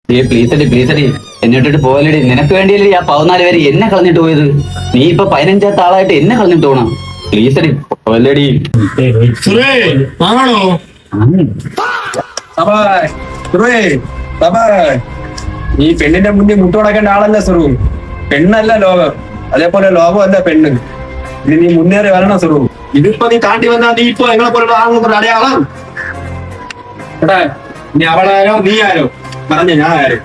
പ്ലീസടി എന്നിട്ടിട്ട് പോയല്ലേടി. നിനക്ക് വേണ്ടിയല്ലേ ആ 14 പേര് എന്നെ കളഞ്ഞിട്ട് പോയത്. നീ ഇപ്പൊ 15ാമത്തെ ആളായിട്ട് എന്നെ കളഞ്ഞിട്ട് പോണം. പ്ലീസടി പോയല്ലേടി. ആണോ ഈ പെണ്ണിന്റെ മുന്നിൽ മുട്ടുടക്കേണ്ട ആളല്ല സുറു. പെണ്ണല്ല ലോകം, അതേപോലെ ലോകമല്ല പെണ്ണ്. ഇത് നീ മുന്നേറി വരണം സുറു. ഇതിപ്പോ നീ താണ്ടി വന്നാൽ നീ ഇപ്പൊ ഞങ്ങളെ പോലുള്ള ആളുകൾ അടയാളം. എടാ നീ അവളാരോ നീ ആരോ പറഞ്ഞ ഞാൻ ആരോ.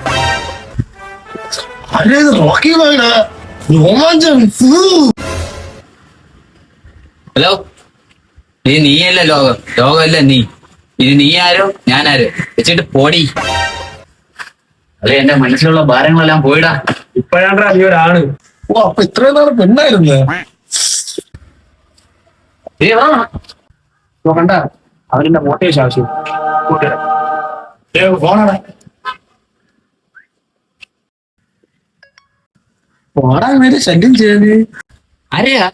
ഹലോ, ഇത് നീയല്ല ലോകം, ലോകമല്ല നീ. ഇത് നീ ആരോ ഞാനാരോ വെച്ചിട്ട് പോടി. അതെ, എന്റെ മനസ്സിലുള്ള ഭാരങ്ങളെല്ലാം പോയിടാ. ഇപ്പോഴാണ്ടാ നീ ഒരാണ്. ഓ, അപ്പൊ ഇത്രയും നാള് പെണ്ണായിരുന്നു. കണ്ട അവന്റെ മോട്ടേഷൻ ആവശ്യം ഫോണാണ്. പോടാൻ വേണ്ടി ശല്യം ചെയ്ത് ആരെയാ?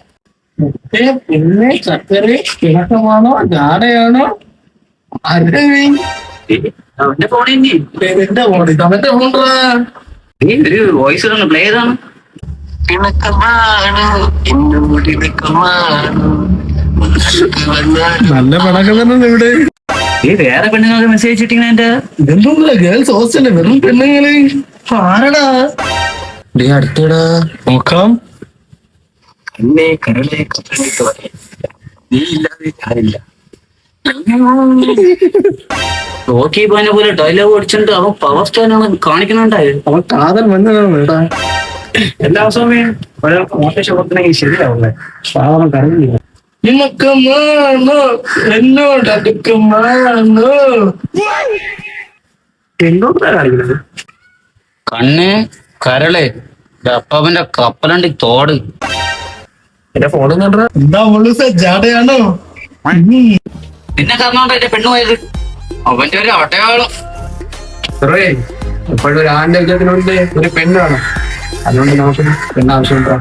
പിന്നെ ചക്കര കിണക്കമാണോ ജാടയാണോ ആരുടെ അവന്റെ ഫോണിൽ എന്റെ ഫോണിൽ അവന്റെ ഫോണ്ടാ ഒരു വോയിസ് പ്ലേ ചെയ്താണ്. നല്ല പടക്കം തന്നെ ഇവിടെ. വേറെ പെണ്ണുങ്ങൾക്ക് മെസ്സേജ് ഇട്ടിങ്ങനെ എന്റെ ഇതൊന്നുമില്ല, ഗേൾസ് ഹോസ്റ്റല് വെറും പെണ്ണുങ്ങള്. ആരടാ അടുത്തടാ നോക്കാം. എന്നെ കരളെ നീ ഇല്ലാതെ ഞാനില്ല. റോക്കി പോയനെ പോലെ ഡയലോഗ് അടിച്ചിട്ട് അവൻ പവർ സ്റ്റാറാണ് കാണിക്കണുണ്ടായത്. അവൻ കാതൽ മഞ്ഞാണ് വേടാ. എല്ലാ ദിവസവും ഒരാൾക്ക് മോട്ടേഷൻ കൊടുക്കണമെങ്കിൽ ശരിയാവുന്നേ. പാവം കരഞ്ഞില്ല. നിനക്കുമാണോ എന്നോട് അടുക്കുമാണോ? എന്നോടാ കാണിക്കുന്നത്. കണ്ണ് കരള് അപ്പവന്റെ കപ്പലണ്ടി തോട്. എന്റെ ഫോണിൽ നിന്നാ എന്താ മുഴുസ ജാടയാണോ? നിന്നെ കാരണോണ്ട് എന്റെ പെണ്ണു പോയത്. അവന്റെ ഒരു അടയാളം. എപ്പോഴും ഒരു ആന്റെ വിജയത്തിനുള്ളിൽ ഒരു പെണ്ണാണ്. അതുകൊണ്ട് നമുക്ക് പെണ്ണാവശ്യമുണ്ടോ?